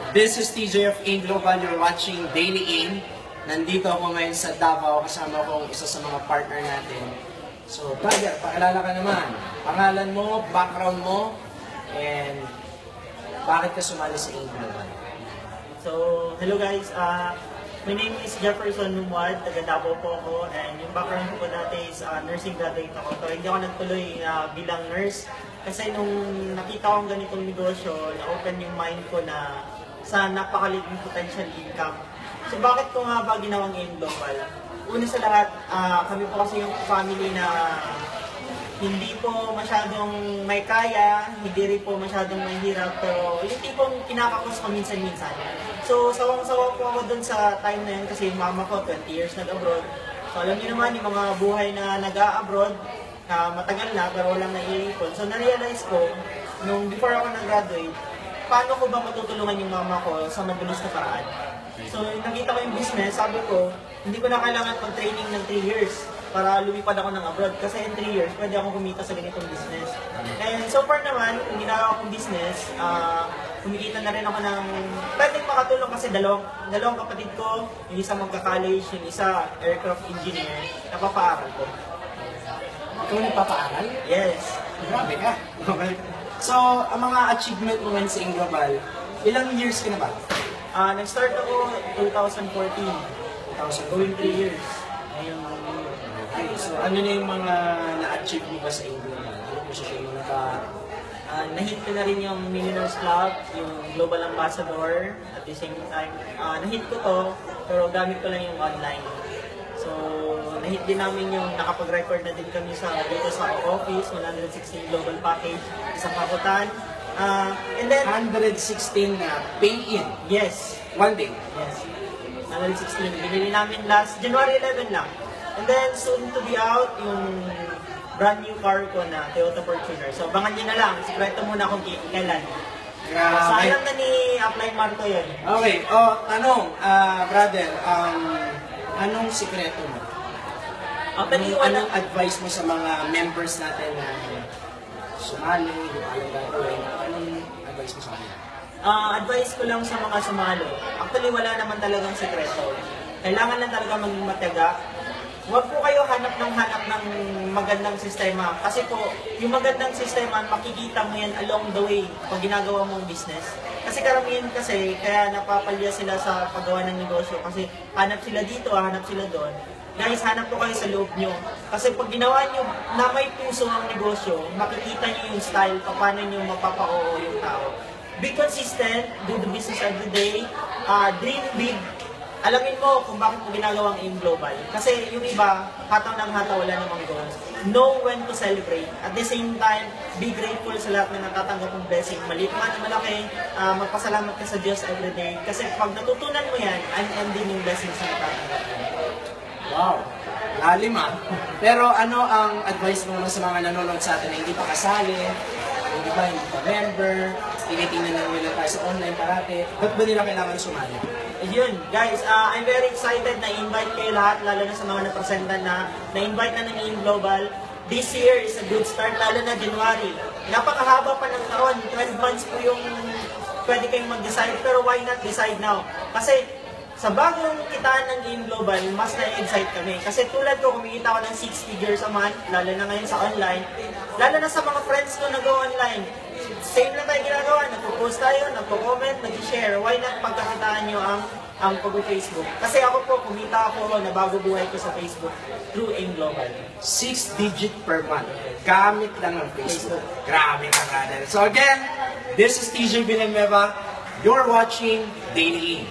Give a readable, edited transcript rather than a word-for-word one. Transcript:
This is TJ of AIM Global. You're watching Daily AIM. Nandito ako ngayon sa Davao. Kasama ko isa sa mga partner natin. So, brother, pakilala ka naman. Pangalan mo, background mo, and bakit ka sumali sa AIM Global? So, hello guys. My name is Jefferson Numwad, taga Davao po ako, and yung background ko dati is nursing graduate ako. So, hindi ako nagtuloy bilang nurse kasi nung nakita ko ang ganitong negosyo, na-open yung mind ko na sa napakaliit ng potential income. So, bakit ko nga ba ginawang AIM Global? Una sa lahat, kami po kasi yung family na hindi po masyadong may kaya, hindi rin po masyadong mahirap, pero yung tipong kinakakos ko minsan-minsan. So, sawang-sawa po ako dun sa time na yun kasi yung mama ko 20 years nag-abroad. So, alam niyo naman yung mga buhay na nag-a-abroad, matagal na pero walang naiipon. So, na-realize ko, nung before ako nag-graduate, paano ko ba matutulungan yung mama ko sa mabilis na paraan? So, nakita ko yung business, sabi ko, hindi ko na kailangan pag-training ng 3 years para lumipad ako ng abroad. Kasi in 3 years, pwede akong kumita sa ganitong business. And so far naman, kung ginagawa kong business, kumikita na rin ako ng pwedeng makatulong kasi dalawang kapatid ko, yung isa magka-college, yung isa aircraft engineer, napapaaral ko. Ikaw nagpapaaral? Yes. Grabe ka. Okay. So, ang mga achievement mo ngayon sa AIM Global, ilang years ka na ba? Nag-start ako 2014. 2000. Going 3 years. Ngayon, Okay, so ano na yung mga na-achieve mo ba sa AIM Global? Ano po siya yung na-hit ko na rin yung Millionaires Club, yung Global Ambassador. At the same time, na-hit ko to, pero gamit ko lang yung online. So, na-hit din namin yung nakapag-record na din kami dito sa office, 116 global package, isang kakutan. And then, 116 na pay-in. yes, One day. yes, 116. Binili namin last January 11 lang. And then, soon to be out, yung brand new car ko na Toyota Fortuner. So, abangan nyo na lang. Sikreto muna kung kailan. Sayang na ni Apply Marco yun. Okay, tanong, brother, anong sikreto mo? Anong advice mo sa mga members natin na sumali, hindi pa alam gagawin? Anong advice mo sa kanila? Advice ko lang sa mga sumalo. Actually, wala naman talagang sikreto. Kailangan lang talaga maging matiyaga. Huwag po kayo hanap ng magandang sistema. Kasi po, yung magandang sistema, makikita mo yan along the way pag ginagawa mong business. Kasi karamihan kasi, kaya napapalya sila sa paggawa ng negosyo. Kasi hanap sila dito, hanap sila doon. Guys, hanap po kayo sa loob nyo. Kasi pag ginawa nyo na may puso ang negosyo, makikita nyo yung style, paano nyo mapapa-oo yung tao. Be consistent, do the business every day, dream big. Alamin mo kung bakit mo ginagawang AIM Global. Kasi yung iba, hataw ng hataw, wala namang goals. Know when to celebrate. At the same time, be grateful sa lahat na natatanggap mong blessing. Maliit man o malaki, magpasalamat ka sa Diyos every day. Kasi pag natutunan mo yan, unending yung blessings na natatanggap mo. Wow, lalim ah. Pero ano ang advice mo naman sa mga nanonood sa atin na hindi pa kasali, hindi pa member, tinitingnan na nila tayo sa online parati, ba't ba nila kailangan sumali? Yun, guys, I'm very excited na invite kayo lahat, lalo na sa mga napresentan na-invite na ng AIM Global. This year is a good start, lalo na January. Napakahaba pa ng taon, 12 months po yung pwede kayong mag-decide, pero why not decide now? Kasi sa bagong kitaan ng AIM Global, mas na-excite kami. Kasi tulad ko, kumikita ako ng 6 figures a month, lalo na ngayon sa online. Lalo na sa mga friends ko na go online. Same lang tayo ginagawa, nagpo-post tayo, nagpo-comment, nag-share. Why not pagkakitaan nyo ang pag-Facebook? Kasi ako po, kumita ako, nabago buhay ko sa Facebook through AIM Global. 6 digit per month. Gamit lang ng Facebook. Grabe ka, brother. So again, this is TJ Villanueva. You're watching Daily AIM.